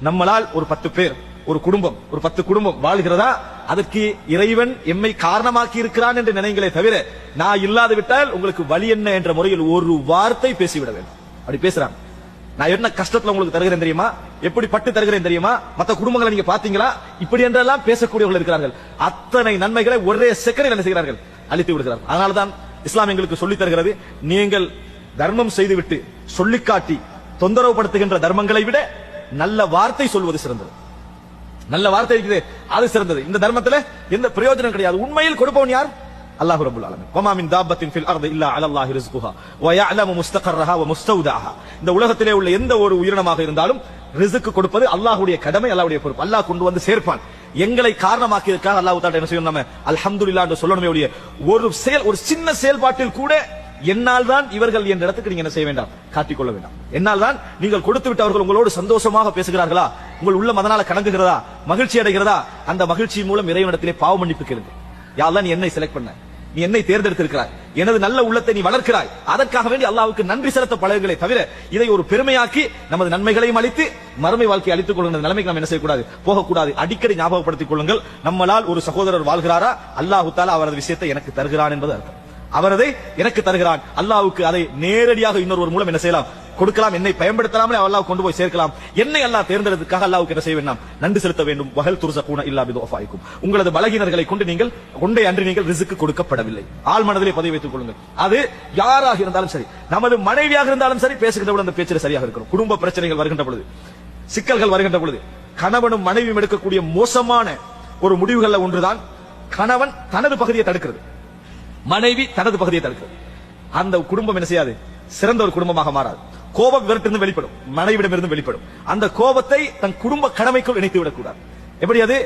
நம்மளால் ஒரு 10 பேர் ஒரு குடும்பம் ஒரு 10 குடும்பம் வாழ்கிறதா, அதற்கு இறைவன் எம்மை காரணமாக்கி இருக்கிறான் என்று நினைங்களே தவிர, நான் இல்லாது விட்டால் உங்களுக்கு வழி என்ன என்ற முறையில் ஒரு வார்த்தை பேசிவிட வேண்டும். அப்படி பேசுறாங்க. நான் என்ன கஷ்டத்துல உங்களுக்கு தருகிறேன் தெரியுமா, எப்படி பட்டு தருகிறேன் தெரியுமா, மற்ற குடும்பங்களை நீங்க பாத்தீங்களா, இப்படி என்றெல்லாம் பேசக்கூடியவர்கள் இருக்கிறார்கள். அத்தனை நன்மைகளை ஒரே செகண்டில் என்ன செய்கிறார்கள், அழித்து விடுகிறார்கள். அதனால்தான் இஸ்லாம் எங்களுக்கு சொல்லி தருகிறது, நீங்கள் தர்மம் செய்துவிட்டு சொல்லிக்காட்டி தொந்தரவுபடுத்துகின்ற தர்மங்களை விட நல்ல வார்த்தை சொல்வது சிறந்தது. நல்ல வார்த்தை இருக்குது, அது சிறந்தது. இந்த தர்மத்தில் எந்த பிரயோஜனம் கிடையாது. உண்மையில் கொடுப்பவன் யார்? அல்லாஹ் ரப்பல் ஆலமீன். வமா மின் தாபத்தின் ஃபில் அர்தி இல்லா அலல்லாஹி ரிஸ்குஹா வ யஅலமு முஸ்தகர்ரஹா வ முஸ்தௌதஹா. இந்த உலகத்திலே உள்ள எந்த ஒரு உயிரினமாக இருந்தாலும் ரிஸ்க் கொடுப்பது அல்லாஹ்வுடைய கடமை, அல்லாஹ்வுடைய பொறுப்பு. அல்லாஹ் கொண்டு வந்து சேர்ப்பான். எங்களை காரணமாக்கி இருக்காக அல்லாஹ் தஆலா என்ன செய்யணும், நம்ம அல்ஹம்துலில்லாஹ் என்று சொல்லணுமே ஒழிய ஒரு சின்ன செயல்பாட்டில் கூட என்னால் தான் இவர்கள் என்ற இடத்துக்கு நீங்க என்ன செய்ய வேண்டாம், காட்டிக்கொள்ள வேண்டாம். என்னால் தான் நீங்கள் கொடுத்து விட்டவர்கள் உங்களோடு சந்தோஷமாக பேசுகிறார்களா, உங்கள் உள்ளம் அதனால கலங்குகிறதா, மகிழ்ச்சி அடைகிறதா, அந்த மகிழ்ச்சி மூலம் இறைவனிடத்திலே பாவ மன்னிப்பு கேளுங்க. யா அல்லாஹ், நீ என்னை செலக்ட் பண்ண, நீ என்னை தேர்ந்தெடுத்திருக்கிறாய், எனது நல்ல உள்ளத்தை நீ வளர்க்கிறாய், அதற்காக வேண்டி அல்லாஹ்வுக்கு நன்றி செலுத்த பழகுகளை தவிர இதை ஒரு பெருமையாக்கி நமது நன்மைகளையும் அளித்து மறுமை வாழ்க்கையை அளித்துக் கொள்ளுகிற நிலைமைக்கு நாம் என்ன செய்யக்கூடாது, போகக்கூடாது. அடிக்கடி ஞாபகப்படுத்திக் கொள்ளுங்கள், நம்மளால் ஒரு சகோதரர் வாழ்கிறாரா, அல்லாஹ் தஆலா அவரது விஷயத்தை எனக்கு தருகிறான் என்பது அர்த்தம். அவரதை எனக்கு தருகிறான். அல்லாஹ்வுக்கு அதை நேரடியாக இன்னொரு மூலம் என்ன செய்யலாம், கொடுக்கலாம். என்னை பயன்படுத்தலாமே அல்லாஹ் கொண்டு போய் சேர்க்கலாம். என்னை அல்லாஹ் தேர்ந்தெடுத்ததுக்காக அல்லாஹ்வுக்கு என்ன செய்ய வேண்டும், நன்றி செலுத்த வேண்டும். வஹல் துர்ஸகூன இல்லா பிதுஃபாயிக்கும். உங்களது பலகீனர்களை கொண்டு நீங்கள் கொண்டே அன்றி நீங்கள் ரிஸ்க் கொடுக்கப்படவில்லை. ஆள் மனதிலே பதிவு வைத்துக் கொள்ளுங்கள். அது யாராக இருந்தாலும் சரி, நமது மனைவியாக இருந்தாலும் சரி, பேசுகின்ற பொழுது அந்த பேச்சு சரியாக இருக்கணும். குடும்ப பிரச்சனைகள் வருகின்ற பொழுது, சிக்கல்கள் வருகின்ற பொழுது, கணவனும் மனைவியும் எடுக்கக்கூடிய மோசமான ஒரு முடிவுகள்ல ஒன்றுதான், கணவன் தனது பகுதியை தடுக்கிறது, மனைவி தனது பகுதியை தடுக்கிறது. அந்த குடும்பம் என்ன செய்யாது, சிறந்த ஒரு குடும்பமாக மாறாது. கோபம் இவர்கிட்ட வெளிப்படும், மனைவிடமிருந்து வெளிப்படும். அந்த கோபத்தை தன் குடும்ப கடமைக்குள் இணைத்து விடக்கூடாது. எப்படி அது